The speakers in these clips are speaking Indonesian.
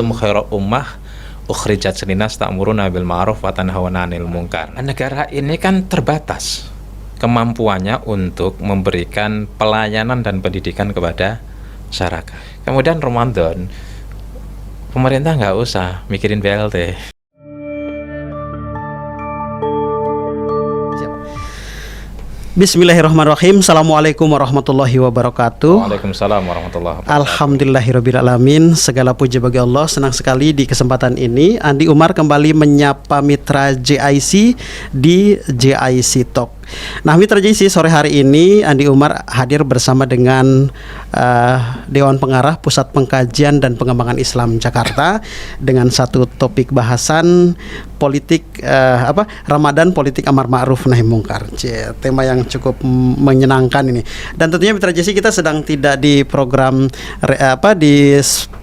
kuntum khairu ummah ukhrijat linnas ta'muruna bil ma'ruf wa tanhauna 'anil munkar. Negara ini kan terbatas kemampuannya untuk memberikan pelayanan dan pendidikan kepada masyarakat. Kemudian Ramadan, pemerintah nggak usah mikirin BLT. Bismillahirrahmanirrahim. Assalamualaikum warahmatullahi wabarakatuh. Waalaikumsalam warahmatullahi wabarakatuh. Alhamdulillahirrabbilalamin. Segala puji bagi Allah. Senang sekali di kesempatan ini Andi Umar kembali menyapa mitra JIC di JIC Talk. Nah, mitra JIC, sore hari ini Andi Umar hadir bersama dengan Dewan Pengarah Pusat Pengkajian dan Pengembangan Islam Jakarta dengan satu topik bahasan politik Ramadan, politik amar ma'ruf nahi mungkar. Tema yang cukup menyenangkan ini. Dan tentunya mitra JIC, kita sedang tidak di program di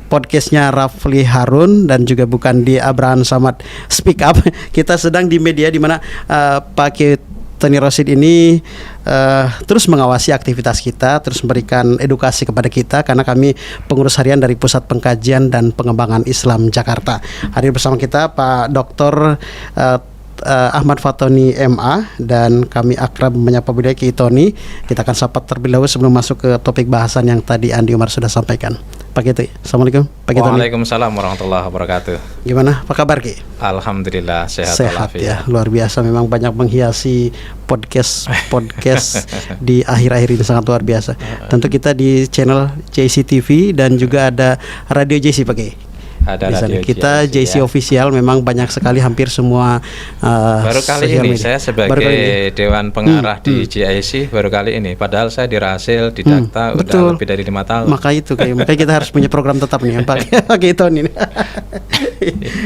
podcastnya Rafli Harun dan juga bukan di Abraham Samad Speak Up. Kita sedang di media di mana Pak Tony Rosid ini terus mengawasi aktivitas kita, terus memberikan edukasi kepada kita karena kami pengurus harian dari Pusat Pengkajian dan Pengembangan Islam Jakarta. Hadir bersama kita Pak Dr. Ahmad Fatoni MA dan kami akrab menyapa beliau Ki Tony. Kita akan sapa terlebih dahulu sebelum masuk ke topik bahasan yang tadi Andi Umar sudah sampaikan. Pak Ki, Assalamuallam. Pak Ki Tony. Waalaikumsalam warahmatullahi wabarakatuh. Gimana? Apa kabar Ki? Alhamdulillah sehat ya, luar biasa. Memang banyak menghiasi podcast di akhir-akhir ini, sangat luar biasa. Tentu kita di channel JIC TV dan juga ada Radio JIC Pak Ki. Ada radio kita JIC Official, memang banyak sekali, hampir semua. Baru kali ini saya sebagai Dewan Pengarah di JIC baru kali ini. Padahal saya dirhasil didakta udah lebih dari 5 tahun. Makanya kita harus punya program tetap nih Pak Tony.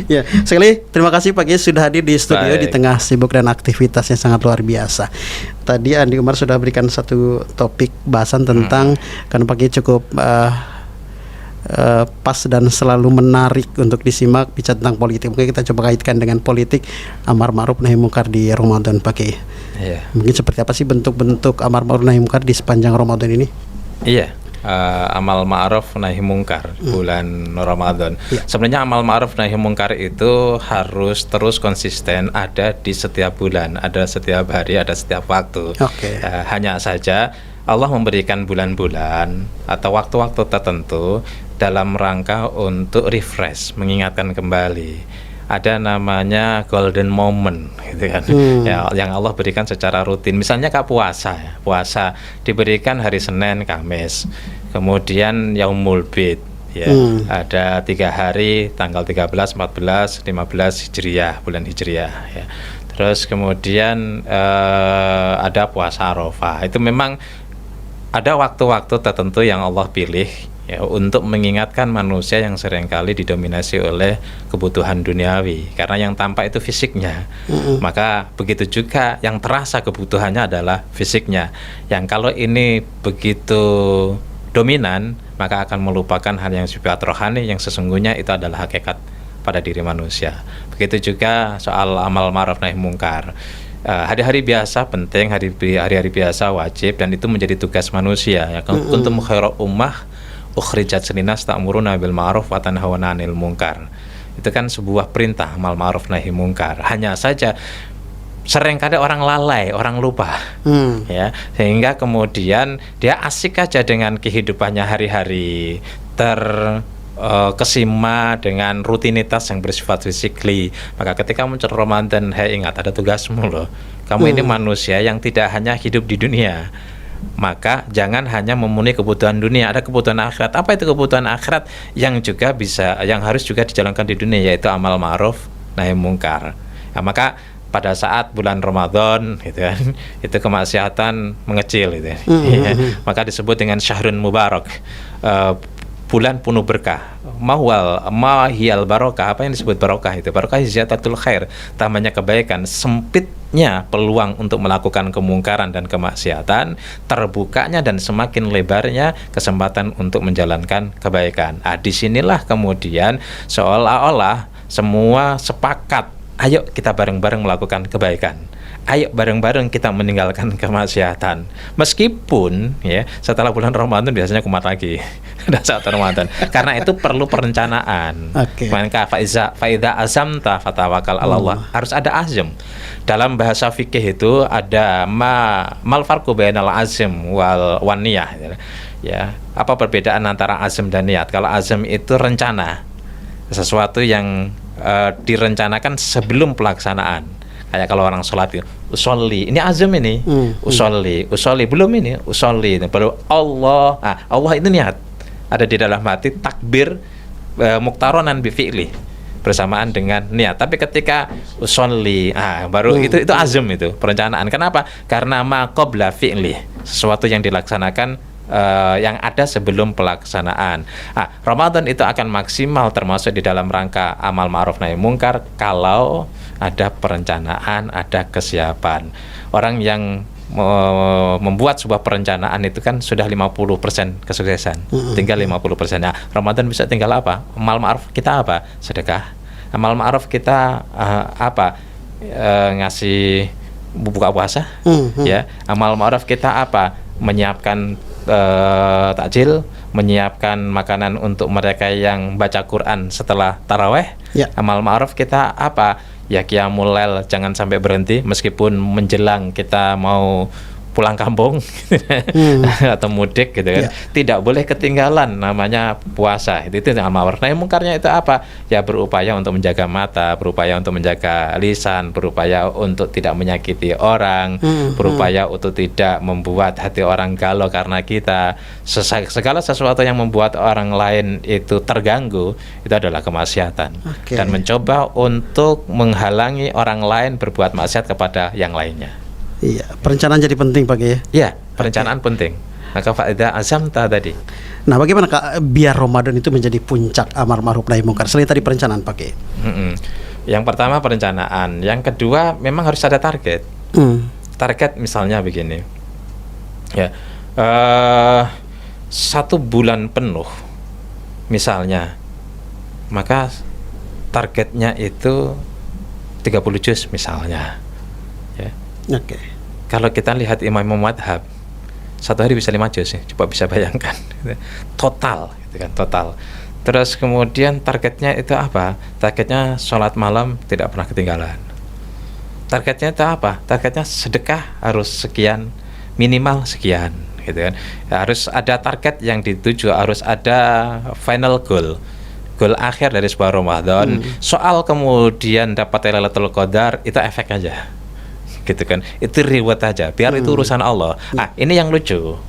Ya, sekali terima kasih Pak sudah hadir di studio. Baik. Di tengah sibuk dan aktivitasnya sangat luar biasa. Tadi Andi Umar sudah berikan satu topik bahasan tentang karena Pak cukup pas dan selalu menarik untuk disimak, bicara tentang politik. Mungkin kita coba kaitkan dengan politik amar ma'ruf nahi mungkar di Ramadan Pak Kiai. Iya. Mungkin seperti apa sih bentuk-bentuk amar ma'ruf nahi mungkar di sepanjang Ramadan ini? Iya. Amal ma'ruf nahi mungkar bulan Ramadan. Iya. Sebenarnya amal ma'ruf nahi mungkar itu harus terus konsisten, ada di setiap bulan, ada setiap hari, ada setiap waktu. Hanya saja Allah memberikan bulan-bulan atau waktu-waktu tertentu dalam rangka untuk refresh, mengingatkan kembali. Ada namanya golden moment gitu kan. Ya, yang Allah berikan secara rutin. Misalnya kayak puasa ya. Puasa diberikan hari Senin, Kamis. Kemudian Yaumul Bid ya. Ada 3 hari, tanggal 13, 14, 15 Hijriah, bulan Hijriah ya. Terus kemudian ada puasa Arafah. Itu memang ada waktu-waktu tertentu yang Allah pilih ya, untuk mengingatkan manusia yang seringkali didominasi oleh kebutuhan duniawi. Karena yang tampak itu fisiknya, maka begitu juga yang terasa kebutuhannya adalah fisiknya. Yang kalau ini begitu dominan, maka akan melupakan hal yang sifat rohani yang sesungguhnya itu adalah hakikat pada diri manusia. Begitu juga soal amal ma'ruf nahi mungkar. Hari-hari biasa penting, hari-hari biasa wajib, dan itu menjadi tugas manusia ya. Kuntum khairu ummah ukhrijat linnas ta'muruna bil ma'ruf wa tanhauna 'anil munkar. Itu kan sebuah perintah amal ma'ruf nahi mungkar. Hanya saja seringkali orang lalai, orang lupa ya, sehingga kemudian dia asik aja dengan kehidupannya hari-hari, kesima dengan rutinitas yang bersifat fisikly. Maka ketika muncul Ramadan, ingat ada tugasmu loh. Kamu ini manusia yang tidak hanya hidup di dunia. Maka jangan hanya memenuhi kebutuhan dunia, ada kebutuhan akhirat. Apa itu kebutuhan akhirat yang juga bisa, yang harus juga dijalankan di dunia, yaitu amal ma'ruf nahi mungkar. Nah, maka pada saat bulan Ramadan gitu kan, itu kemaksiatan mengecil gitu ya. Maka disebut dengan syahrun mubarak, bulan penuh berkah. Mahiyal barokah, apa yang disebut barokah itu? Barokah ziyadatul khair, tambahnya kebaikan. Sempitnya peluang untuk melakukan kemungkaran dan kemaksiatan, terbukanya dan semakin lebarnya kesempatan untuk menjalankan kebaikan. Disinilah kemudian seolah-olah semua sepakat ayo kita bareng-bareng melakukan kebaikan. Ayo bareng-bareng kita meninggalkan kemaksiatan. Meskipun ya setelah bulan Ramadan biasanya kumat lagi pada saat Ramadan. Karena itu perlu perencanaan. Maka faida azamta fatawakal 'ala Allah. Harus ada azam. Dalam bahasa fikih itu ada mal farqu bainal azm wal niyah. Ya, apa perbedaan antara azam dan niat? Kalau azam itu rencana, sesuatu yang direncanakan sebelum pelaksanaan. Kayak kalau orang sholat itu, usolli, ini azam ini, usolli, belum ini, usolli, baru Allah, Allah itu niat, ada di dalam hati, takbir muktaronan bi fi'li, bersamaan dengan niat. Tapi ketika usolli, baru itu azam, itu perencanaan. Kenapa? Karena ma qabla fi'li, sesuatu yang dilaksanakan yang ada sebelum pelaksanaan. Ramadan itu akan maksimal termasuk di dalam rangka amal ma'ruf nahi mungkar kalau ada perencanaan, ada kesiapan. Orang yang membuat sebuah perencanaan itu kan sudah 50% kesuksesan. Tinggal 50%. Nah, Ramadan bisa tinggal apa? Amal ma'ruf kita apa? Sedekah. Amal ma'ruf kita apa? Ngasih buka puasa. Ya. Amal ma'ruf kita apa? Menyiapkan takjil, menyiapkan makanan untuk mereka yang baca Quran setelah taraweh. Amal ma'ruf kita apa? Ya qiyamul lail, jangan sampai berhenti meskipun menjelang kita mau pulang kampung atau mudik gitu kan. Tidak boleh ketinggalan namanya puasa. Itu amal ma'ruf. Nah, mungkarnya itu apa? Ya berupaya untuk menjaga mata, berupaya untuk menjaga lisan, berupaya untuk tidak menyakiti orang, berupaya untuk tidak membuat hati orang galau karena kita. Segala sesuatu yang membuat orang lain itu terganggu itu adalah kemaksiatan. Dan mencoba untuk menghalangi orang lain berbuat maksiat kepada yang lainnya. Iya, perencanaan jadi penting Pak ya. Iya, perencanaan penting. Maka faedah azamta tadi. Nah, bagaimana Kak biar Ramadan itu menjadi puncak amar ma'ruf nahi mungkar selain tadi perencanaan Pak ya? Yang pertama perencanaan, yang kedua memang harus ada target. Target misalnya begini. Ya. 1 bulan penuh misalnya. Maka targetnya itu 30 juz misalnya. Ya. Kalau kita lihat imam madhab 1 hari bisa 5 juz, coba bisa bayangkan total, gitu kan, total. Terus kemudian targetnya itu apa? Targetnya sholat malam tidak pernah ketinggalan. Targetnya itu apa? Targetnya sedekah harus sekian, minimal sekian, gitu kan. Harus ada target yang dituju, harus ada final goal akhir dari sebuah Ramadan. Soal kemudian dapat Lailatul Qadar itu efek aja, gitu kan, itu reward aja, biar itu urusan Allah. Ini yang lucu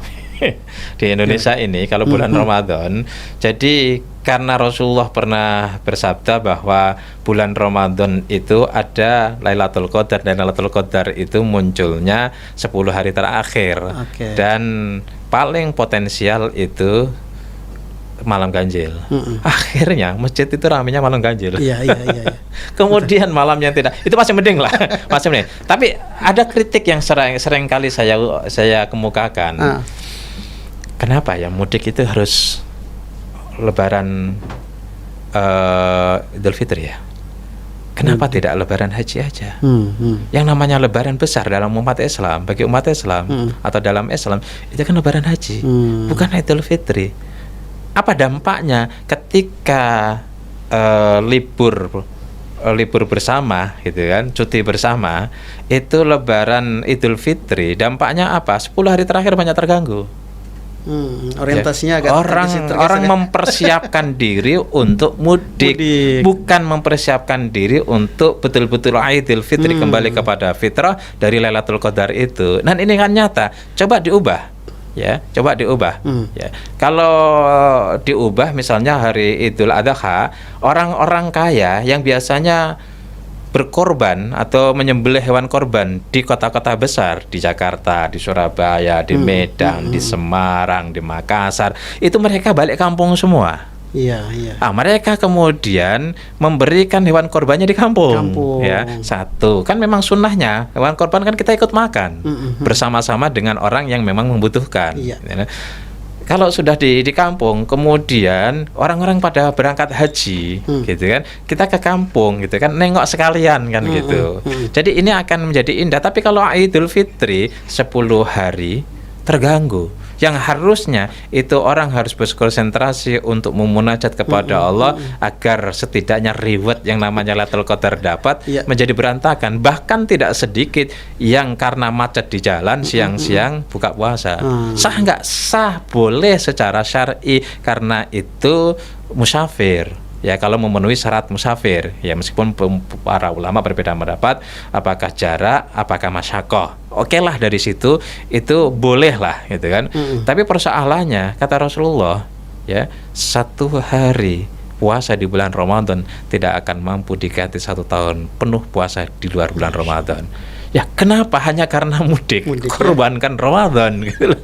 di Indonesia ini kalau bulan Ramadan. Jadi karena Rasulullah pernah bersabda bahwa bulan Ramadan itu ada Lailatul Qadar, dan Lailatul Qadar itu munculnya 10 hari terakhir. Dan paling potensial itu malam ganjil. Akhirnya masjid itu ramenya malam ganjil. Iya. Kemudian malam yang tidak, itu masih mending lah, masih mending. Tapi ada kritik yang sering kali saya kemukakan. Kenapa ya mudik itu harus Lebaran Idul Fitri ya? Kenapa tidak Lebaran Haji aja? Yang namanya Lebaran besar dalam umat Islam, bagi umat Islam atau dalam Islam itu kan Lebaran Haji, bukan Idul Fitri. Apa dampaknya ketika libur bersama, gitu kan, cuti bersama, itu Lebaran Idul Fitri, dampaknya apa? 10 hari terakhir banyak terganggu. Orientasinya agak orang mempersiapkan diri untuk mudik, bukan mempersiapkan diri untuk betul-betul Idul Fitri, kembali kepada fitrah dari Lailatul Qadar itu. Dan ini kan nyata, coba diubah. Ya, coba diubah. Ya. Kalau diubah misalnya hari Idul Adha, orang-orang kaya yang biasanya berkorban atau menyembelih hewan korban di kota-kota besar, di Jakarta, di Surabaya, di Medan, di Semarang, di Makassar, itu mereka balik kampung semua. Iya. Mereka kemudian memberikan hewan korbannya di kampung. Ya, satu, kan memang sunnahnya hewan korban kan kita ikut makan bersama-sama dengan orang yang memang membutuhkan. kalau sudah di kampung, kemudian orang-orang pada berangkat haji, gitu kan, kita ke kampung, gitu kan, nengok sekalian kan gitu. Jadi ini akan menjadi indah. Tapi kalau Idul Fitri 10 hari terganggu. Yang harusnya itu orang harus berkonsentrasi untuk memunajat kepada Allah agar setidaknya reward yang namanya Lailatul Qadar dapat, menjadi berantakan. Bahkan tidak sedikit yang karena macet di jalan siang-siang buka puasa. Sah nggak? Sah, boleh secara syar'i, karena itu musafir. Ya, kalau memenuhi syarat musafir, ya meskipun para ulama berbeda pendapat apakah jarak, apakah masyakoh. Oke lah, dari situ itu boleh lah, gitu kan. Tapi persoalannya kata Rasulullah, ya, 1 hari puasa di bulan Ramadan tidak akan mampu diganti 1 tahun penuh puasa di luar bulan Ramadan. Ya, kenapa? Hanya karena mudik korbankan Ramadan gitu loh.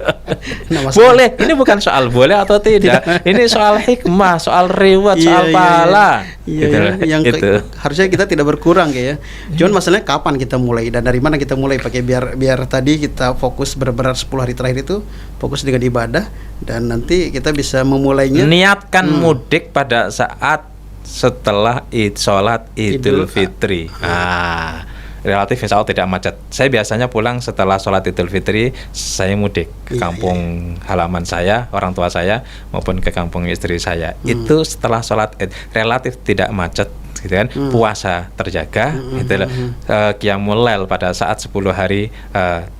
Boleh, ini bukan soal boleh atau tidak. Ini soal hikmah, soal reward, soal pahala. Yang harusnya kita tidak berkurang ya. Cuman masalahnya kapan kita mulai dan dari mana kita mulai, pakai biar tadi kita fokus benar-benar 10 hari terakhir itu fokus dengan ibadah, dan nanti kita bisa memulainya. Niatkan mudik pada saat setelah sholat Idul Fitri. Relatif insya Allah tidak macet. Saya biasanya pulang setelah sholat Idul Fitri, saya mudik ke kampung halaman saya, orang tua saya, maupun ke kampung istri saya. Itu setelah sholat Id, relatif tidak macet, gitu kan. Puasa terjaga, gitu loh. Qiyamul Lail pada saat 10 hari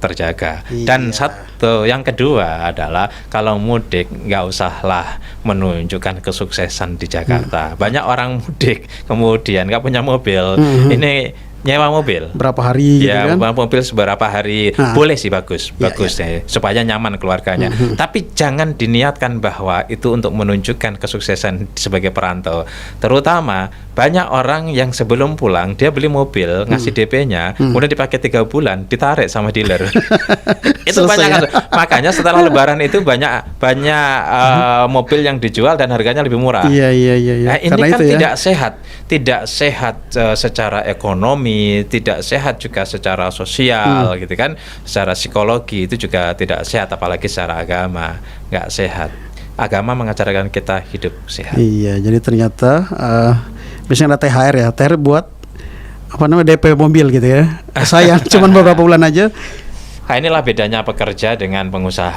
terjaga. Dan satu yang kedua adalah kalau mudik nggak usahlah menunjukkan kesuksesan di Jakarta. Banyak orang mudik kemudian nggak punya mobil. Ini nyewa mobil berapa hari ya, gitu kan? mobil seberapa hari boleh sih, bagus ya, supaya nyaman keluarganya. Tapi jangan diniatkan bahwa itu untuk menunjukkan kesuksesan sebagai perantau. Terutama banyak orang yang sebelum pulang dia beli mobil, ngasih DP-nya, kemudian dipakai 3 bulan, ditarik sama dealer. Itu banyak makanya setelah Lebaran itu banyak mobil yang dijual dan harganya lebih murah. Nah, ini kan tidak sehat secara ekonomi, tidak sehat juga secara sosial, gitu kan. Secara psikologi itu juga tidak sehat, apalagi secara agama nggak sehat. Agama mengajarkan kita hidup sehat. Iya, jadi ternyata misalnya ada THR ya, THR buat DP mobil gitu ya. Sayang cuman beberapa bulan aja. Nah, inilah bedanya pekerja dengan pengusaha.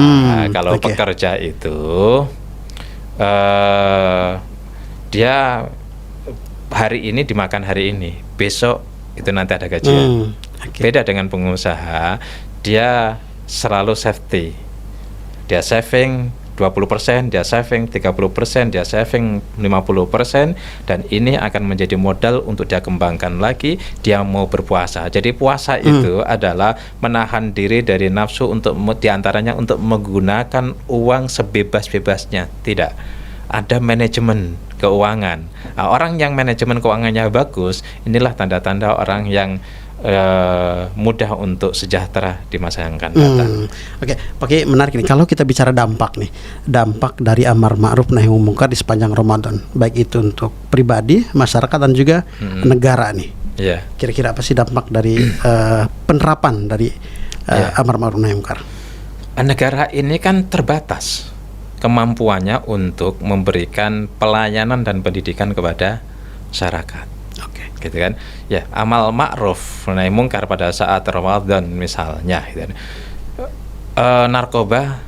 Kalau pekerja itu dia hari ini dimakan hari ini, besok itu nanti ada gajian. Beda dengan pengusaha, dia selalu safety. Dia saving 20%, dia saving 30%, dia saving 50%, dan ini akan menjadi modal untuk dia kembangkan lagi. Dia mau berpuasa. Jadi puasa itu adalah menahan diri dari nafsu, untuk diantaranya untuk menggunakan uang sebebas-bebasnya. Tidak, ada manajemen keuangan. Nah, orang yang manajemen keuangannya bagus, inilah tanda-tanda orang yang mudah untuk sejahtera di masa yang akan datang. Oke, menarik nih. Kalau kita bicara dampak dari amar ma'ruf nahi munkar di sepanjang Ramadan, baik itu untuk pribadi, masyarakat, dan juga negara nih. Kira-kira apa sih dampak dari penerapan dari amar ma'ruf nahi munkar? Negara ini kan terbatas kemampuannya untuk memberikan pelayanan dan pendidikan kepada masyarakat. Gitu kan? Ya, amal ma'ruf nahi munkar pada saat Ramadan misalnya, gitu kan. Narkoba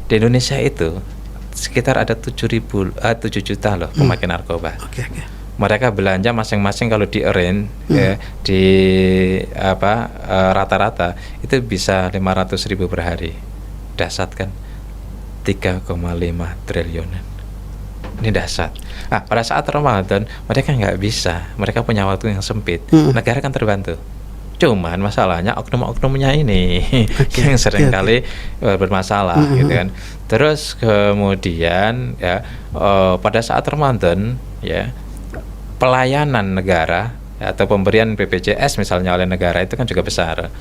di Indonesia itu sekitar ada 7 juta loh pemakai narkoba. Mereka belanja masing-masing kalau di rata-rata itu bisa 500.000 per hari. Dahsyat kan? 3,5 triliunan. Ini dahsyat. Nah, pada saat Ramadan mereka nggak bisa, mereka punya waktu yang sempit. Negara kan terbantu. Cuman masalahnya oknum-oknumnya ini yang seringkali bermasalah, gitu kan. Terus kemudian ya pada saat Ramadan ya, pelayanan negara atau pemberian BPJS misalnya oleh negara itu kan juga besar,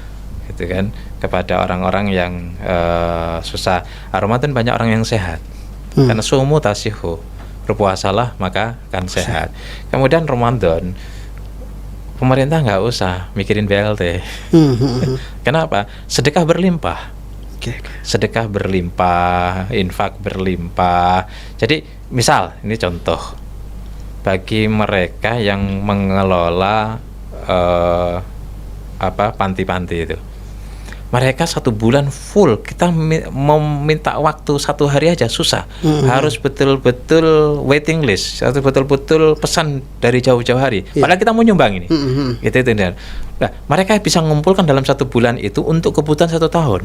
gitu kan, kepada orang-orang yang susah. Ramadan banyak orang yang sehat, karena sumu tasihu, berpuasalah maka akan sehat. Kemudian Ramadan pemerintah nggak usah mikirin BLT. Kenapa? Sedekah berlimpah. Oke. Sedekah berlimpah, infak berlimpah. Jadi misal ini contoh bagi mereka yang mengelola panti-panti itu. Mereka 1 bulan full, kita meminta waktu 1 hari aja susah. Harus betul-betul waiting list, harus betul-betul pesan dari jauh-jauh hari. Padahal kita mau nyumbang ini. Gitu. Nah, mereka bisa mengumpulkan dalam 1 bulan itu untuk kebutuhan 1 tahun.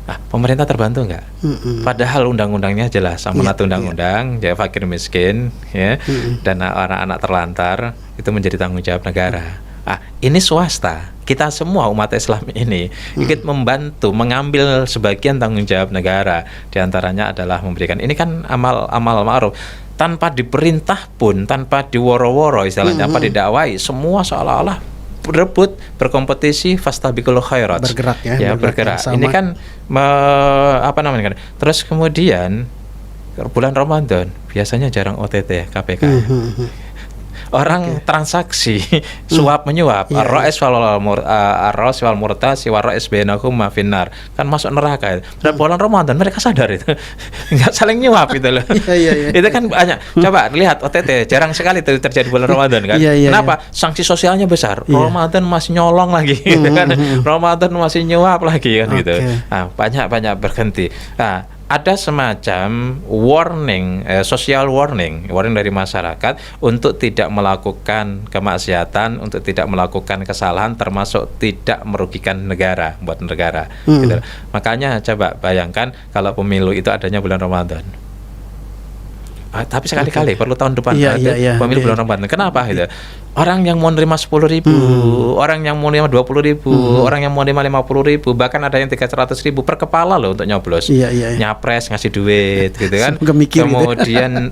Nah, pemerintah terbantu nggak? Padahal undang-undangnya jelas, amanat undang-undang, ya fakir miskin, ya, dan anak-anak terlantar itu menjadi tanggung jawab negara. Ini swasta. Kita semua umat Islam ini ikut membantu mengambil sebagian tanggung jawab negara. Di antaranya adalah memberikan. Ini kan amal ma'ruf. Tanpa diperintah pun, tanpa diworo-woro istilahnya, tanpa didakwai, semua seolah-olah berebut, berkompetisi, fastabiqul khairat. Bergerak ya. Bergerak. Ini kan terus kemudian bulan Ramadan biasanya jarang OTT ya KPK. Orang transaksi suap menyuap, ar-ra'is wal murtasi wa ra'is bainahuma finnar, kan masuk neraka. Dan bulan Ramadan mereka sadar itu nggak saling nyuap gitu loh. Itu kan banyak. Coba lihat OTT jarang sekali itu terjadi bulan Ramadan kan. Kenapa? Sanksi sosialnya besar. Ramadan masih nyolong lagi gitu kan. Ramadan masih nyuap lagi kan gitu. Nah, banyak berhenti. Nah, ada semacam social warning dari masyarakat untuk tidak melakukan kemaksiatan, untuk tidak melakukan kesalahan, termasuk tidak merugikan negara, buat negara. Gitu. Makanya coba bayangkan kalau pemilu itu adanya bulan Ramadan. Tapi sekali-kali perlu tahun depan pemilu bulan Ramadan. Kenapa gitu? Orang yang mau nerima 10.000, orang yang mau nerima 20.000, orang yang mau nerima 50.000, bahkan ada yang 300.000 per kepala loh untuk nyoblos. Nyapres ngasih duit gitu kan. Kemudian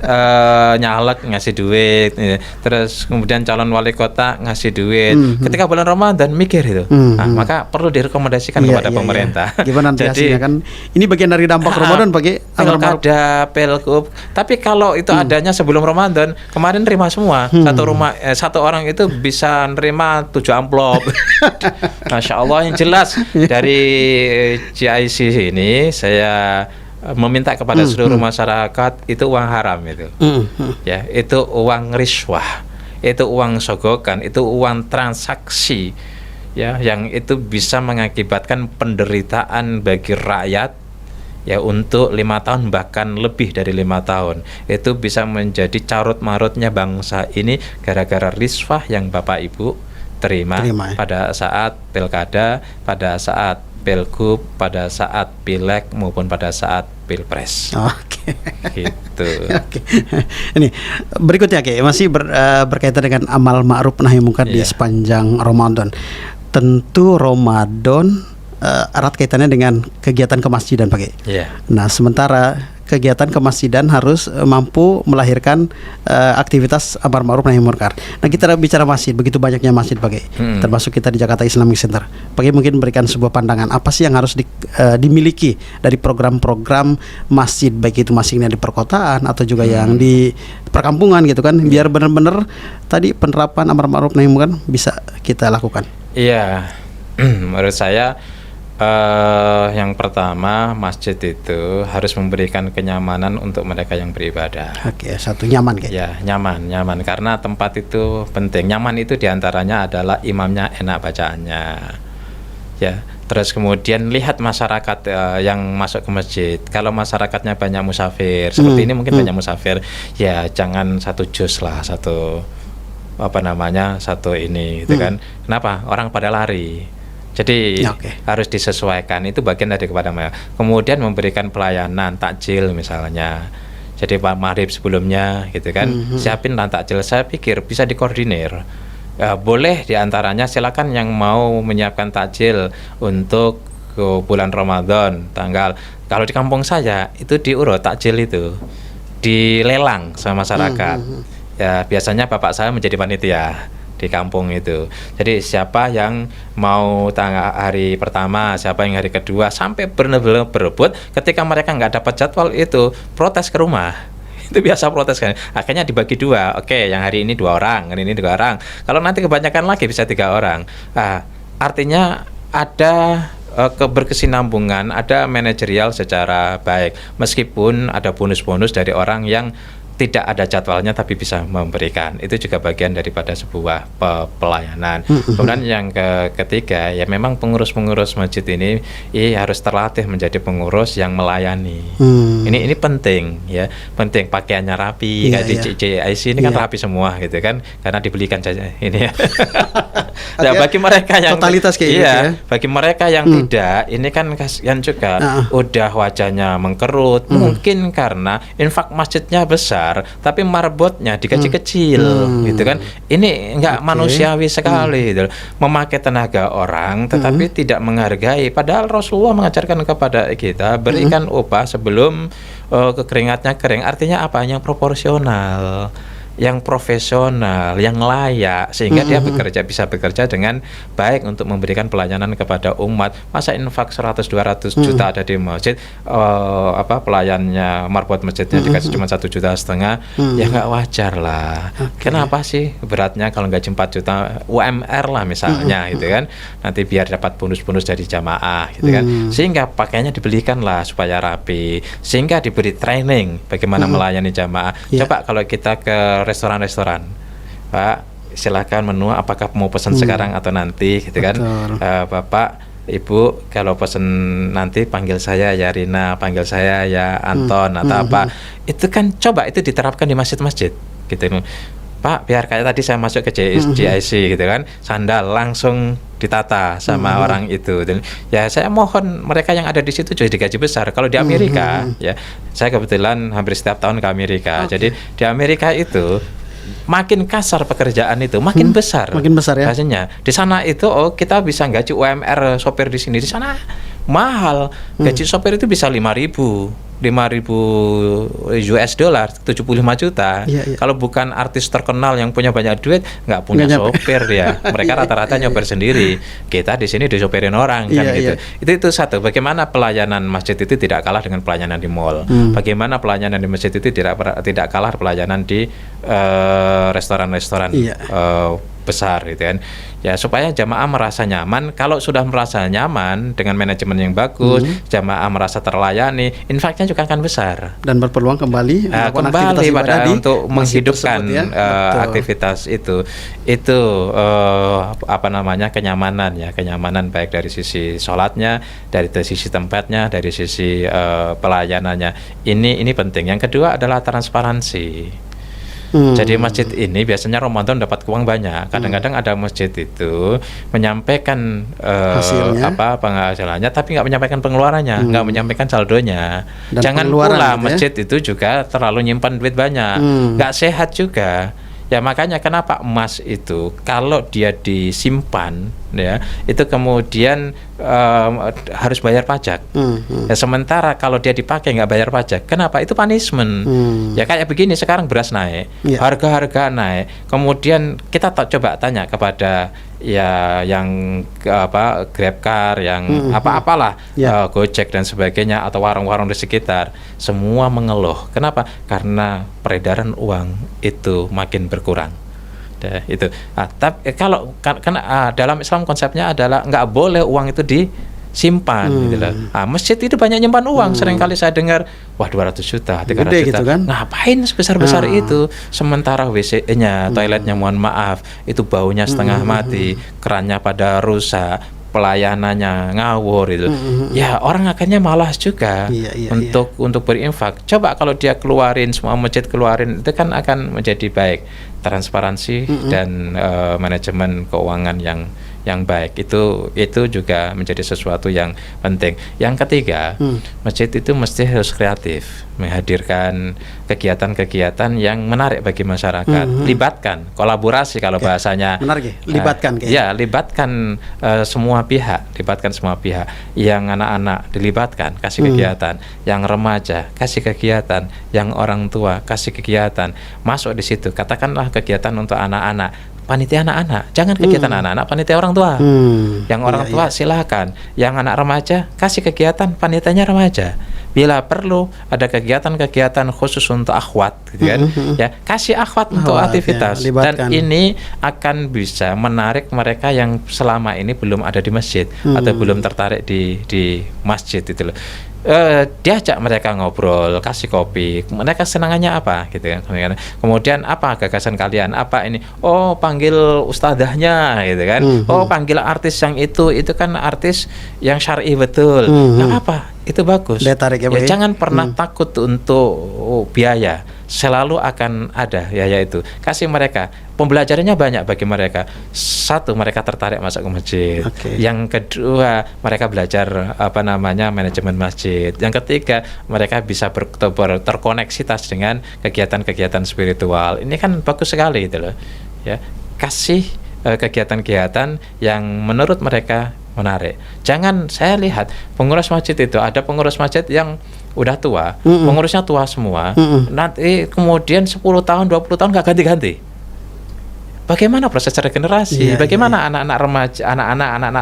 nyalek ngasih duit, terus kemudian calon wali kota ngasih duit. Ketika bulan Ramadan mikir itu. Maka perlu direkomendasikan kepada pemerintah. Gimana nanti hasilnya kan? Ini bagian dari dampak Ramadan bagi pilkada, pilgub. Tapi kalau itu adanya sebelum Ramadan, kemarin nerima semua. Satu orang itu bisa nerima 7 amplop. Masya Allah, yang jelas dari GIC ini saya meminta kepada seluruh masyarakat, itu uang haram itu. Ya, itu uang riswah, itu uang sogokan, itu uang transaksi, ya, yang itu bisa mengakibatkan penderitaan bagi rakyat. Ya, untuk 5 tahun bahkan lebih dari 5 tahun itu bisa menjadi carut marutnya bangsa ini gara-gara riswah yang Bapak Ibu terima pada saat pilkada, pada saat pilgub, pada saat pileg maupun pada saat pilpres. Gitu. Ini berikutnya masih berkaitan dengan amal ma'ruf nahi munkar di sepanjang Ramadan. Tentu Ramadan erat kaitannya dengan kegiatan kemasjidan Pak. Nah, sementara kegiatan kemasjidan harus mampu melahirkan aktivitas amar ma'ruf nahi munkar. Nah, kita bicara masjid, begitu banyaknya masjid Pak, termasuk kita di Jakarta Islamic Center. Pak mungkin berikan sebuah pandangan apa sih yang harus dimiliki dari program-program masjid, baik itu masjidnya di perkotaan atau juga yang di perkampungan gitu kan, biar benar-benar tadi penerapan amar ma'ruf nahi munkar bisa kita lakukan. Iya. Menurut saya yang pertama, masjid itu harus memberikan kenyamanan untuk mereka yang beribadah. Satu nyaman Ya, nyaman karena tempat itu penting. Nyaman itu diantaranya adalah imamnya enak bacaannya. Ya, terus kemudian lihat masyarakat yang masuk ke masjid. Kalau masyarakatnya banyak musafir, seperti ini mungkin banyak musafir, ya jangan 1 juz lah, satu ini gitu kan. Kenapa? Orang pada lari. Jadi harus disesuaikan, itu bagian dari kepada mereka. Kemudian memberikan pelayanan takjil misalnya. Jadi Pak maghrib sebelumnya gitu kan, siapin takjil. Saya pikir bisa dikoordinir. Boleh diantaranya silakan yang mau menyiapkan takjil untuk bulan Ramadan kalau di kampung saya itu diurut takjil itu dilelang sama masyarakat. Ya, biasanya bapak saya menjadi panitia di kampung itu. Jadi siapa yang mau hari pertama, siapa yang hari kedua, sampai benar-benar berebut. Ketika mereka nggak dapat jadwal itu, protes ke rumah. Itu biasa protes kan. Akhirnya dibagi 2. Yang hari ini 2 orang, hari ini 2 orang. Kalau nanti kebanyakan lagi bisa 3 orang. Artinya ada keberkesinambungan, ada manajerial secara baik, meskipun ada bonus-bonus dari orang yang tidak ada jadwalnya tapi bisa memberikan. Itu juga bagian daripada sebuah pelayanan. Kemudian yang ketiga, ya memang pengurus-pengurus masjid ini harus terlatih menjadi pengurus yang melayani. Ini penting ya, penting pakaiannya rapi. Kayak di JIC ini kan rapi semua gitu kan, karena dibelikan saja ini ya. Nah, bagi mereka yang totalitas kayak gitu ya. Bagi mereka yang tidak, ini kan kasihan juga. Udah wajahnya mengkerut, mungkin karena infak masjidnya besar, tapi marbotnya digaji kecil, gitu kan. Ini nggak manusiawi sekali, gitu. Memakai tenaga orang, tetapi tidak menghargai. Padahal Rasulullah mengajarkan kepada kita berikan upah sebelum kekeringatnya kering. Artinya apa? Yang proporsional, yang profesional, yang layak, sehingga dia bisa bekerja dengan baik untuk memberikan pelayanan kepada umat. Masa infak 100-200 juta ada di masjid, pelayannya marbot masjidnya dikasih cuma 1,5 juta, ya nggak wajar lah. Kenapa sih beratnya kalau nggak 4 juta UMR lah misalnya, gitu kan? Nanti biar dapat bonus-bonus dari jamaah, gitu kan? Sehingga pakaiannya dibelikan lah supaya rapi, sehingga diberi training bagaimana melayani jamaah. Coba kalau kita ke restoran-restoran, Pak, silakan menu apakah mau pesan sekarang atau nanti, gitu kan? Bapak, Ibu, kalau pesan nanti panggil saya ya Rina, panggil saya ya Anton atau apa. Itu kan coba itu diterapkan di masjid-masjid, gitu. Pak, biar kayak tadi saya masuk ke JIC, gitu kan, sandal langsung ditata sama orang itu. Dan ya saya mohon mereka yang ada di situ juga digaji besar. Kalau di Amerika, ya saya kebetulan hampir setiap tahun ke Amerika. Jadi di Amerika itu makin kasar pekerjaan itu, makin besar. Makin besar ya. Hasilnya. Di sana itu kita bisa gaji UMR sopir di sini. Di sana mahal. Gaji sopir itu bisa 5.000 US dollar, 75 juta. Kalau bukan artis terkenal yang punya banyak duit, nggak punya sopir dia. Mereka rata-rata nyopir sendiri. Kita di sini disopirin orang kan gitu. Itu satu. Bagaimana pelayanan masjid itu tidak kalah dengan pelayanan di mall. Bagaimana pelayanan di masjid itu tidak kalah pelayanan di restoran-restoran besar, gitu kan. Ya supaya jamaah merasa nyaman. Kalau sudah merasa nyaman dengan manajemen yang bagus, jamaah merasa terlayani, infaknya juga akan besar dan berpeluang kembali pada untuk menghidupkan aktivitas itu kenyamanan baik dari sisi sholatnya, dari sisi tempatnya, dari sisi pelayanannya. Ini penting. Yang kedua adalah transparansi. Jadi masjid ini biasanya Ramadan dapat uang banyak. Kadang-kadang ada masjid itu menyampaikan penghasilannya, tapi nggak menyampaikan pengeluarannya, nggak menyampaikan saldonya. Dan jangan pula masjid itu juga terlalu nyimpan duit banyak, nggak sehat juga. Ya makanya kenapa emas itu kalau dia disimpan ya itu kemudian harus bayar pajak. Ya, sementara kalau dia dipakai nggak bayar pajak, kenapa? Itu punishment. Ya kayak begini, sekarang beras naik, harga-harga naik, kemudian kita coba tanya kepada yang GrabCar, yang apalah, Gojek dan sebagainya, atau warung-warung di sekitar, semua mengeluh. Kenapa? Karena peredaran uang itu makin berkurang. Itu. Tapi kalau dalam Islam konsepnya adalah nggak boleh uang itu disimpan, gitu loh. Masjid itu banyak nyimpan uang. Seringkali saya dengar, wah 200 juta, 300 juta, gitu kan? Ngapain sebesar-besar itu? Sementara WC-nya, toiletnya mohon maaf, itu baunya setengah mati, kerannya pada rusak, pelayanannya ngawur itu. Ya orang akhirnya malas juga untuk berinfak. Coba kalau dia keluarin, semua masjid keluarin, itu kan akan menjadi baik. Transparansi dan manajemen keuangan yang baik itu juga menjadi sesuatu yang penting. Yang ketiga, masjid itu mesti harus kreatif, menghadirkan kegiatan-kegiatan yang menarik bagi masyarakat. Libatkan, kolaborasi kalau bahasanya. Menarik, libatkan. Libatkan semua pihak, Yang anak-anak dilibatkan, kasih kegiatan. Yang remaja kasih kegiatan. Yang orang tua kasih kegiatan. Masuk di situ, katakanlah kegiatan untuk anak-anak, panitia anak-anak, jangan kegiatan anak-anak, panitia orang tua. Yang orang tua silakan, yang anak remaja kasih kegiatan panitianya remaja. bila perlu ada kegiatan-kegiatan khusus untuk akhwat gitu kan, ya kasih akhwat untuk aktivitas, dan ini akan bisa menarik mereka yang selama ini belum ada di masjid atau belum tertarik di masjid itu loh. Diajak mereka ngobrol, kasih kopi, mereka senangannya apa gitu kan. Kemudian apa gagasan kalian, apa ini, oh panggil ustadzahnya gitu kan, oh panggil artis yang itu kan artis yang syar'i betul, nggak apa, itu bagus. Tarik, ya, jangan pernah takut untuk biaya, selalu akan ada biaya itu. Kasih mereka, pembelajarannya banyak bagi mereka. Satu, mereka tertarik masuk ke masjid. Yang kedua, mereka belajar manajemen masjid. Yang ketiga, mereka bisa terkoneksitas dengan kegiatan-kegiatan spiritual. Ini kan bagus sekali itu loh. Ya, kasih kegiatan-kegiatan yang menurut mereka menarik. Jangan, saya lihat pengurus masjid itu, ada pengurus masjid yang udah tua, pengurusnya tua semua, nanti kemudian 10 tahun, 20 tahun nggak ganti-ganti. Bagaimana proses regenerasi? Bagaimana anak-anak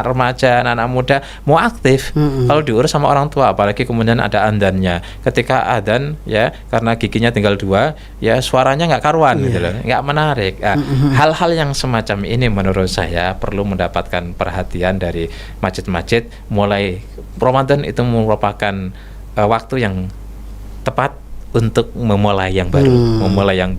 remaja, anak-anak muda mau aktif kalau diurus sama orang tua, apalagi kemudian ada adzannya. Ketika adzan, ya karena giginya tinggal 2, ya suaranya nggak karuan gitu loh, nggak menarik. Hal-hal yang semacam ini menurut saya perlu mendapatkan perhatian dari masjid-masjid. Mulai Ramadan itu merupakan waktu yang tepat untuk memulai yang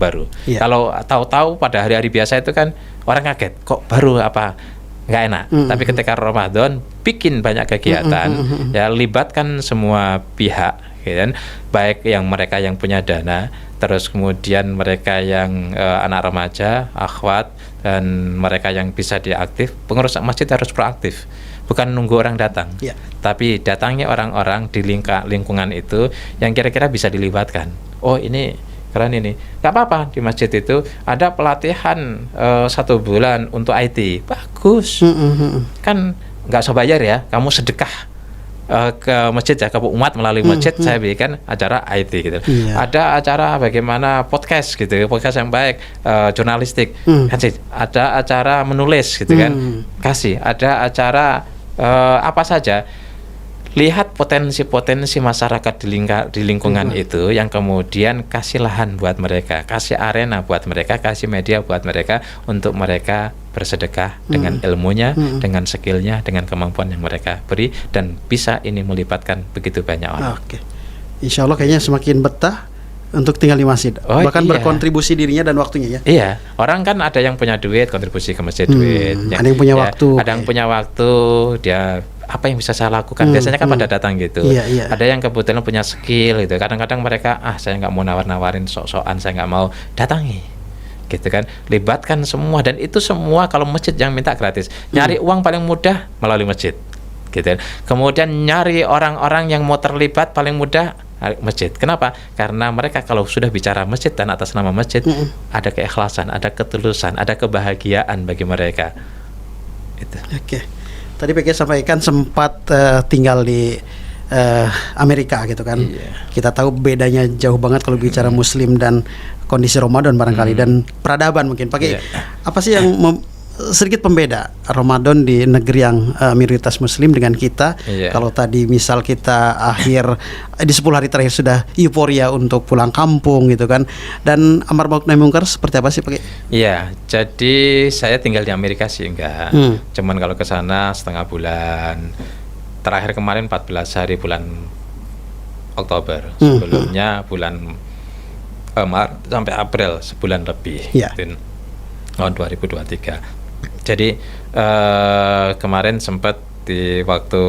baru, Kalau tahu-tahu pada hari-hari biasa itu kan orang kaget, kok baru apa, nggak enak. Tapi ketika Ramadan bikin banyak kegiatan, ya libatkan semua pihak, kan? Baik yang mereka yang punya dana, terus kemudian mereka yang anak remaja, akhwat, dan mereka yang bisa diaktif. Pengurus masjid harus proaktif. Bukan nunggu orang datang, tapi datangnya orang-orang di lingkungan itu yang kira-kira bisa dilibatkan. Oh ini keren ini, nggak apa-apa, di masjid itu ada pelatihan 1 bulan untuk IT, bagus. Kan nggak usah bayar ya, kamu sedekah ke masjid ya, ke umat melalui masjid. Saya bikin acara IT gitu. Ada acara bagaimana podcast gitu, podcast yang baik, jurnalistik, kasih. Ada acara menulis gitu kan, kasih. Ada acara apa saja. Lihat potensi-potensi masyarakat di lingkungan itu, yang kemudian kasih lahan buat mereka, kasih arena buat mereka, kasih media buat mereka untuk mereka bersedekah dengan ilmunya, dengan skillnya, dengan kemampuan yang mereka beri, dan bisa ini melibatkan begitu banyak orang. Insya Allah kayaknya semakin betah untuk tinggal di masjid, bahkan berkontribusi dirinya dan waktunya ya. Iya, orang kan ada yang punya duit, kontribusi ke masjid duit. Ada yang punya waktu. Ada yang punya waktu, dia apa yang bisa saya lakukan? Biasanya kan pada datang gitu. Ada yang kebetulan punya skill gitu. Kadang-kadang mereka, saya nggak mau nawar-nawarin sok-sokan, saya nggak mau, datangi. Gitu kan, libatkan semua, dan itu semua kalau masjid yang minta gratis. Nyari uang paling mudah melalui masjid. Gitu. Kemudian nyari orang-orang yang mau terlibat paling mudah masjid. Kenapa? Karena mereka kalau sudah bicara masjid dan atas nama masjid, ada keikhlasan, ada ketulusan, ada kebahagiaan bagi mereka. Itu. Tadi PK sampaikan sempat tinggal di Amerika gitu kan. Kita tahu bedanya jauh banget kalau bicara Muslim dan kondisi Ramadan barangkali, dan peradaban mungkin. Pakai apa sih yang sedikit pembeda Ramadan di negeri yang minoritas Muslim dengan kita? Kalau tadi misal kita di 10 hari terakhir sudah euforia untuk pulang kampung gitu kan, dan amar ma'ruf nahi munkar seperti apa sih pakai? Iya, jadi saya tinggal di Amerika sih enggak, cuman kalau ke sana setengah bulan. Terakhir kemarin 14 hari bulan Oktober, sebelumnya bulan Maret sampai April, sebulan lebih, tahun 2023. Jadi kemarin sempat di waktu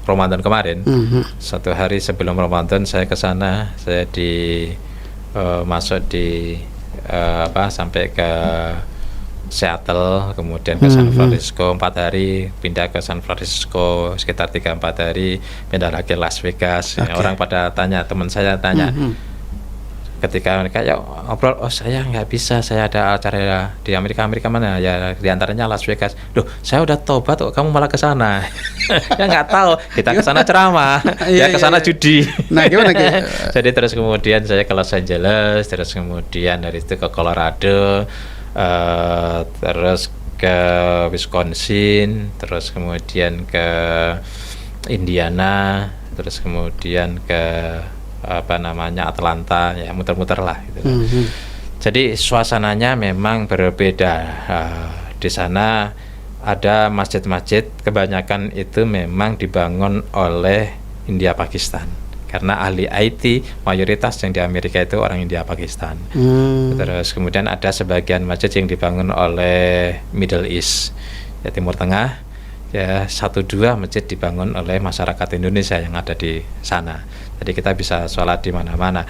Ramadan kemarin, 1 hari sebelum Ramadan saya ke sana, saya masuk di sampai ke Seattle, kemudian ke San Francisco 4 hari, pindah ke San Francisco sekitar 3-4 hari, pindah lagi Las Vegas. Orang pada tanya, teman saya tanya, ketika mereka ngobrol, saya nggak bisa, saya ada acara di Amerika mana ya, diantaranya Las Vegas. Loh, saya udah tobat kok kamu malah ke sana. Ya nggak tahu, kita ke sana ceramah, ya ke sana judi. Nah gimana? Jadi terus kemudian saya ke Los Angeles, terus kemudian dari itu ke Colorado, terus ke Wisconsin, terus kemudian ke Indiana, terus kemudian ke Atlanta, ya muter-muter lah gitu. Jadi suasananya memang berbeda. Di sana ada masjid-masjid, kebanyakan itu memang dibangun oleh India Pakistan. Karena ahli IT mayoritas yang di Amerika itu orang India Pakistan. Terus kemudian ada sebagian masjid yang dibangun oleh Middle East, ya Timur Tengah. Ya 1-2 masjid dibangun oleh masyarakat Indonesia yang ada di sana. Jadi kita bisa sholat di mana-mana.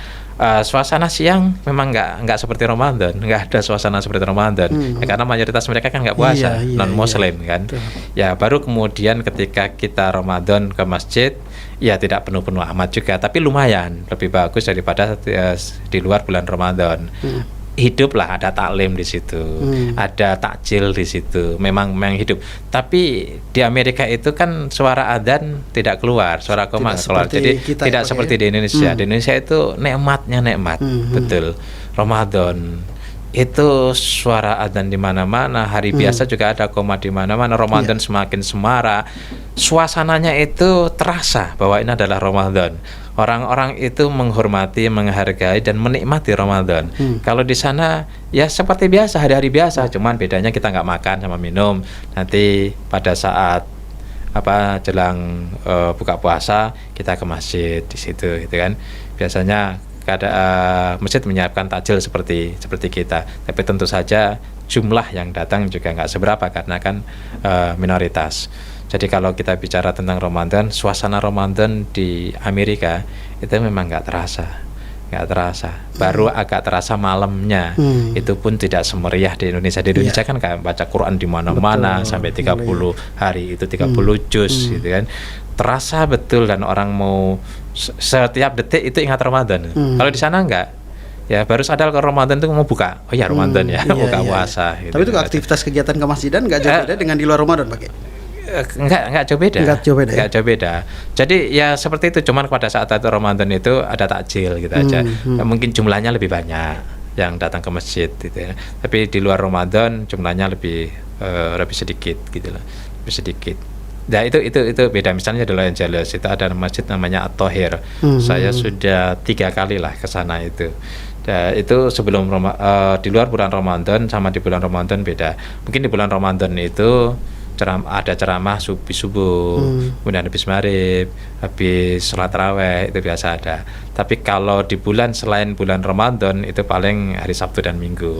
Suasana siang memang nggak seperti Ramadan, nggak ada suasana seperti Ramadan. Ya, karena mayoritas mereka kan nggak puasa, non Muslim kan. Ya baru kemudian ketika kita Ramadan ke masjid, ya tidak penuh-penuh amat juga, tapi lumayan lebih bagus daripada di luar bulan Ramadan. Hiduplah, ada taklim di situ, ada takjil di situ, memang hidup. Tapi di Amerika itu kan suara adzan tidak keluar, suara koma keluar. Jadi tidak seperti di Indonesia. Di Indonesia itu nikmatnya nikmat, betul. Ramadan itu suara adzan di mana-mana, hari biasa juga ada koma di mana-mana. Ramadan semakin semarak, suasananya itu terasa bahwa ini adalah Ramadan. Orang-orang itu menghormati, menghargai dan menikmati Ramadan. Kalau di sana ya seperti biasa, hari-hari biasa, cuman bedanya kita nggak makan sama minum. Nanti pada saat jelang buka puasa kita ke masjid di situ, gitu kan. Biasanya masjid menyiapkan takjil seperti kita, tapi tentu saja jumlah yang datang juga nggak seberapa karena kan minoritas. Jadi kalau kita bicara tentang Ramadan, suasana Ramadan di Amerika itu memang nggak terasa. Baru agak terasa malamnya. Itu pun tidak semeriah di Indonesia. Di Indonesia kan kayak baca Quran di mana-mana sampai 30 hari itu 30 juz gitu kan. Terasa betul dan orang mau setiap detik itu ingat Ramadan. Kalau di sana enggak. Ya baru sadar kalau Ramadan itu mau buka. Oh ya Ramadan ya, buka puasa gitu. Tapi itu aktivitas kegiatan kemasjidan enggak jauh beda dengan di luar Ramadan, Pak? Enggak jauh beda. Jadi ya seperti itu, cuman pada saat Ramadan itu ada takjil gitu aja. Mungkin jumlahnya lebih banyak yang datang ke masjid gitu ya. Tapi di luar Ramadan jumlahnya lebih sedikit gitu lah. Lebih sedikit. Nah itu beda. Misalnya di Los Angeles itu ada masjid namanya At-Tahir. Saya sudah 3 kali lah ke sana itu. Nah, itu sebelum di luar bulan Ramadan sama di bulan Ramadan beda. Mungkin di bulan Ramadan itu ada ceramah subuh, kemudian habis maghrib, habis sholat tarawih, itu biasa ada. Tapi kalau di bulan selain bulan Ramadan itu paling hari Sabtu dan Minggu.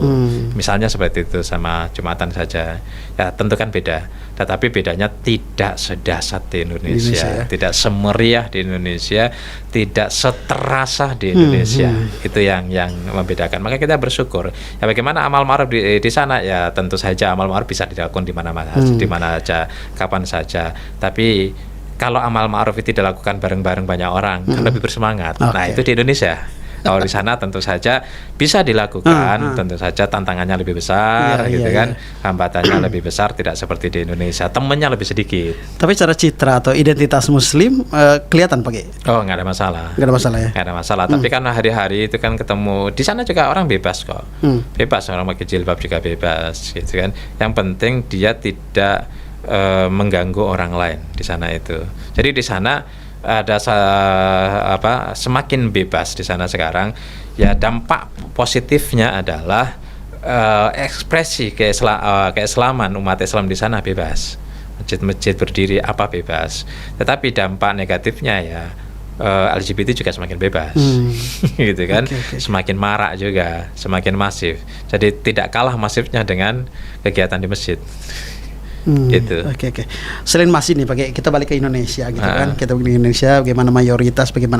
Misalnya seperti itu, sama Jumatan saja. Ya tentu kan beda. Tetapi bedanya tidak sedahsyat di Indonesia, tidak semeriah di Indonesia, tidak seterasa di Indonesia. Itu yang membedakan. Maka kita bersyukur. Ya bagaimana amal ma'ruf di sana, ya tentu saja amal ma'ruf bisa dilakukan di mana-mana, di mana saja, kapan saja. Tapi kalau amal ma'ruf itu dilakukan bareng-bareng banyak orang, kan lebih bersemangat. Nah, itu di Indonesia. Kalau di sana tentu saja bisa dilakukan, tentu saja tantangannya lebih besar, kan. Hambatannya lebih besar, tidak seperti di Indonesia. Temennya lebih sedikit. Tapi cara citra atau identitas Muslim kelihatan Pak? Oh, nggak ada masalah. Nggak ada masalah ya? Nggak ada masalah. Tapi kan hari-hari itu kan ketemu. Di sana juga orang bebas kok. Bebas, orang pakai jilbab juga bebas, gitu kan. Yang penting dia tidak mengganggu orang lain di sana itu. Jadi di sana ada semakin bebas di sana sekarang. Ya dampak positifnya adalah ekspresi keislaman umat Islam di sana bebas. Masjid-masjid berdiri apa bebas. Tetapi dampak negatifnya ya LGBT juga semakin bebas, gitu kan. Semakin marak juga, semakin masif. Jadi tidak kalah masifnya dengan kegiatan di masjid. Gitu. Oke. Selain masih nih Pak, kita balik ke Indonesia gitu kan. Kita balik ke Indonesia, bagaimana mayoritas, bagaimana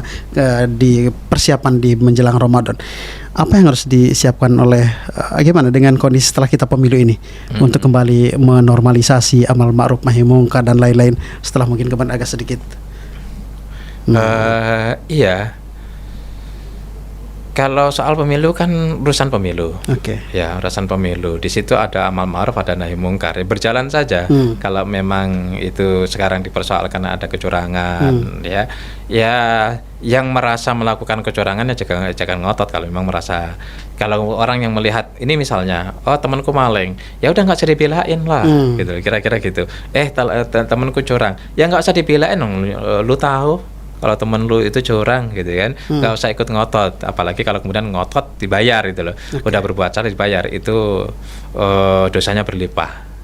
di persiapan di menjelang Ramadan. Apa yang harus disiapkan oleh gimana dengan kondisi setelah kita pemilu ini untuk kembali menormalisasi amal ma'ruf nahi mungkar dan lain-lain setelah mungkin kemarin agak sedikit. Iya. Kalau soal pemilu kan urusan pemilu, ya urusan pemilu. Di situ ada amal ma'ruf, ada nahi mungkar. Berjalan saja. Kalau memang itu sekarang dipersoalkan ada kecurangan, ya yang merasa melakukan kecurangan ya jangan ngotot. Kalau memang merasa, kalau orang yang melihat ini misalnya, oh temanku maling, ya udah nggak usah dibelain lah, gitu. Kira-kira gitu. Temanku curang, ya nggak usah dibelain, lu tahu. kalau temen lu itu curang gitu kan, nggak usah ikut ngotot, apalagi kalau kemudian ngotot dibayar gitu loh. Udah berbuat salah dibayar, itu dosanya berlipat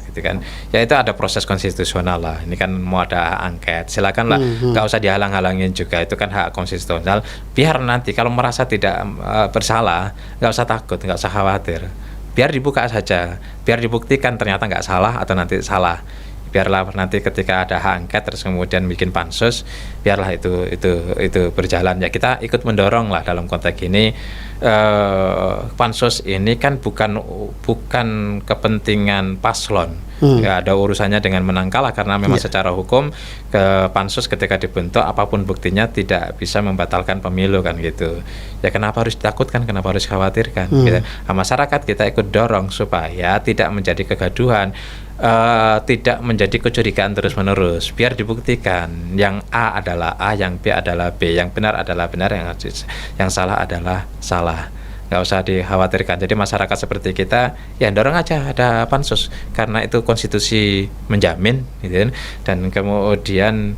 gitu kan. Ya itu ada proses konstitusional lah. Ini kan mau ada angket, silakanlah, nggak usah dihalang-halangin juga, itu kan hak konstitusional. Biar nanti kalau merasa tidak bersalah, nggak usah takut, nggak usah khawatir. Biar dibuka saja, biar dibuktikan ternyata nggak salah atau nanti salah. Biarlah nanti ketika ada hak angket terus kemudian bikin pansus, biarlah itu berjalan. Ya kita ikut mendorong lah dalam konteks ini. Pansus ini kan bukan kepentingan paslon. Ya ada urusannya dengan menang kalah, karena memang secara hukum ke pansus ketika dibentuk apapun buktinya tidak bisa membatalkan pemilu kan gitu. Ya kenapa harus ditakutkan, kenapa harus khawatirkan gitu. Nah, masyarakat kita ikut dorong supaya tidak menjadi kegaduhan, tidak menjadi kecurigaan terus-menerus. Biar dibuktikan yang A adalah A, yang B adalah B, yang benar adalah benar, yang salah adalah salah. Nggak usah dikhawatirkan. Jadi masyarakat seperti kita ya dorong aja ada pansus, karena itu konstitusi menjamin gitu kan. Dan kemudian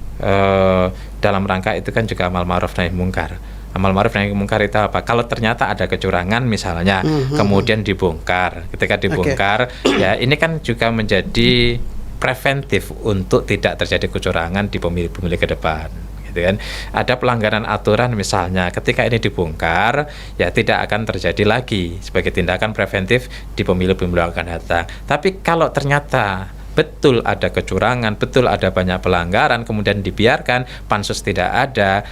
dalam rangka itu kan juga amal ma'ruf nahi mungkar. Amal ma'ruf nahi mungkar itu apa? Kalau ternyata ada kecurangan misalnya, kemudian dibongkar. Ketika dibongkar, ya ini kan juga menjadi preventif untuk tidak terjadi kecurangan di pemilih-pemilih ke depan. Kan. Ada pelanggaran aturan misalnya, ketika ini dibongkar ya tidak akan terjadi lagi sebagai tindakan preventif di pemilu-pemilu yang akan datang. Tapi kalau ternyata betul ada kecurangan, betul ada banyak pelanggaran, kemudian dibiarkan, pansus tidak ada,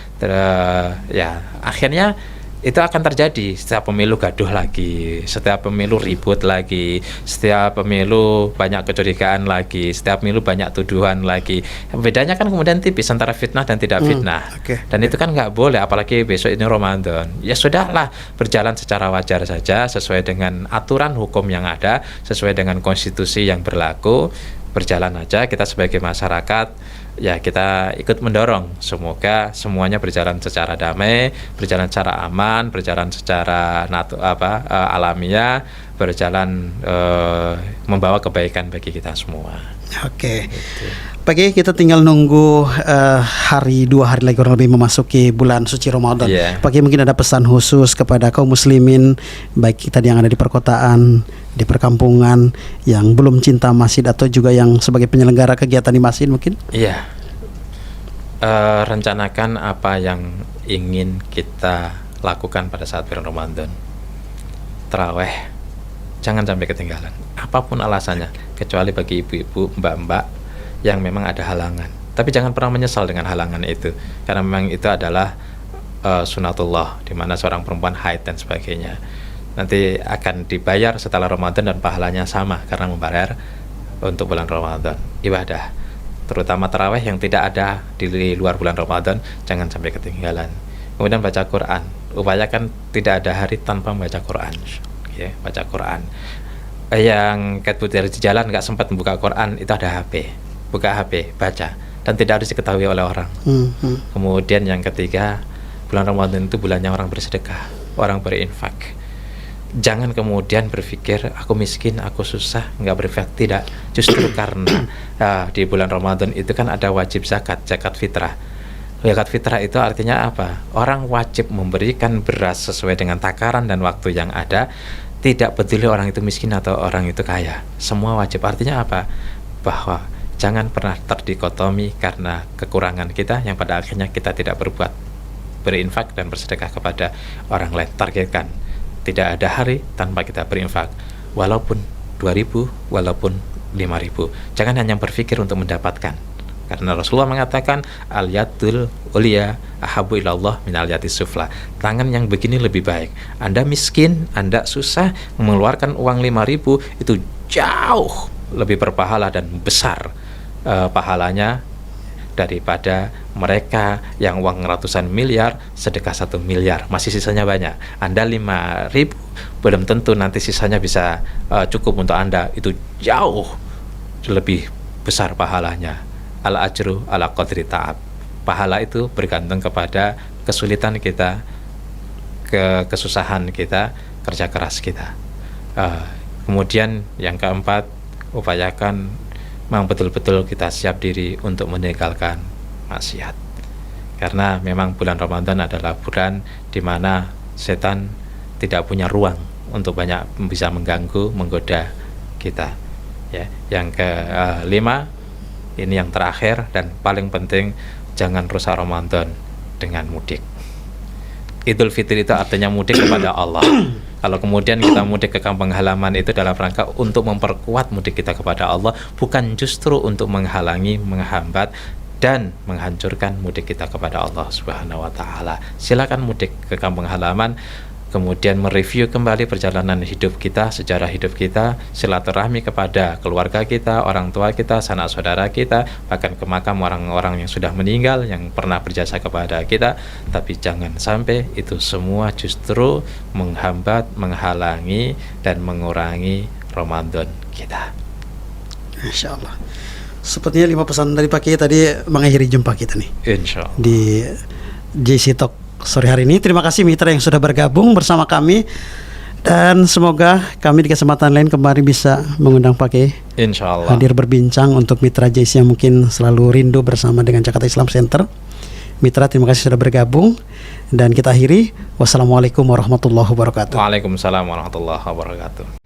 ya akhirnya itu akan terjadi. Setiap pemilu gaduh lagi, setiap pemilu ribut lagi, setiap pemilu banyak kecurigaan lagi, setiap pemilu banyak tuduhan lagi. Bedanya kan kemudian tipis antara fitnah dan tidak fitnah. Dan itu kan nggak boleh, apalagi besok ini Ramadan. Ya sudahlah, berjalan secara wajar saja, sesuai dengan aturan hukum yang ada, sesuai dengan konstitusi yang berlaku. Berjalan aja kita sebagai masyarakat, ya kita ikut mendorong semoga semuanya berjalan secara damai, berjalan secara aman, berjalan secara alamiah, berjalan membawa kebaikan bagi kita semua. Oke. Gitu. Pagi kita tinggal nunggu 2 hari lagi kurang lebih memasuki bulan suci Ramadan. Pagi mungkin ada pesan khusus kepada kaum muslimin, baik kita yang ada di perkotaan, di perkampungan, yang belum cinta masjid atau juga yang sebagai penyelenggara kegiatan di masjid mungkin? Iya. Rencanakan apa yang ingin kita lakukan pada saat bulan Ramadan. Tarawih, jangan sampai ketinggalan. Apapun alasannya, kecuali bagi ibu-ibu, mbak-mbak yang memang ada halangan. Tapi jangan pernah menyesal dengan halangan itu, karena memang itu adalah sunatullah, di mana seorang perempuan haid dan sebagainya. Nanti akan dibayar setelah Ramadan dan pahalanya sama, karena membayar untuk bulan Ramadan. Ibadah, terutama tarawih yang tidak ada di luar bulan Ramadan, jangan sampai ketinggalan. Kemudian baca Quran, upayakan tidak ada hari tanpa membaca Quran. Ya, baca Quran. Yang ketbutir di jalan nggak sempat membuka Quran, itu ada HP. Buka HP, baca, dan tidak harus diketahui oleh orang. Kemudian yang ketiga, bulan Ramadan itu bulannya orang bersedekah, orang berinfak. Jangan kemudian berpikir aku miskin, aku susah, nggak berinfak. Tidak, justru karena di bulan Ramadan itu kan ada wajib zakat fitrah. Zakat fitrah itu artinya apa? Orang wajib memberikan beras sesuai dengan takaran dan waktu yang ada. Tidak peduli orang itu miskin atau orang itu kaya, semua wajib. Artinya apa? Bahwa jangan pernah terdikotomi karena kekurangan kita yang pada akhirnya kita tidak berinfak dan bersedekah kepada orang lain. Targetkan, tidak ada hari tanpa kita berinfak, walaupun 2.000, walaupun 5.000. Jangan hanya berpikir untuk mendapatkan, karena Rasulullah mengatakan al-yadul ulia ahabu ilallah min al-yadis sufla. Tangan yang begini lebih baik. Anda miskin, Anda susah, mengeluarkan uang 5.000 itu jauh lebih berpahala dan besar pahalanya daripada mereka yang uang ratusan miliar sedekah 1 miliar, masih sisanya banyak. Anda 5.000 belum tentu nanti sisanya bisa cukup untuk Anda, itu jauh lebih besar pahalanya. Al ajru ala qadri ta'ab. Pahala itu bergantung kepada kesulitan kita, kesusahan kita, kerja keras kita. Kemudian yang keempat, upayakan memang betul-betul kita siap diri untuk meninggalkan maksiat. karena memang bulan Ramadan adalah bulan di mana setan tidak punya ruang untuk banyak bisa mengganggu, menggoda kita. Ya, yang kelima, ini yang terakhir dan paling penting, jangan rusak Ramadan dengan mudik. Idul Fitri itu artinya mudik kepada Allah. Kalau kemudian kita mudik ke kampung halaman itu dalam rangka untuk memperkuat mudik kita kepada Allah, bukan justru untuk menghalangi, menghambat dan menghancurkan mudik kita kepada Allah Subhanahu wa taala. Silakan mudik ke kampung halaman, kemudian mereview kembali perjalanan hidup kita, sejarah hidup kita, silaturahmi kepada keluarga kita, orang tua kita, sanak saudara kita, bahkan ke makam orang-orang yang sudah meninggal yang pernah berjasa kepada kita. Tapi jangan sampai itu semua justru menghambat, menghalangi dan mengurangi Ramadan kita. Insya Allah. Sepertinya 5 pesan dari Pak Kiai tadi mengakhiri jumpa kita nih Insya Allah. di JC Talk sore hari ini. Terima kasih mitra yang sudah bergabung bersama kami, dan semoga kami di kesempatan lain kembali bisa mengundang Pak Kiai Insya Allah. hadir berbincang untuk mitra JC yang mungkin selalu rindu bersama dengan Jakarta Islam Center. Mitra, terima kasih sudah bergabung, dan kita akhiri. Wassalamualaikum warahmatullahi wabarakatuh. Waalaikumsalam warahmatullahi wabarakatuh.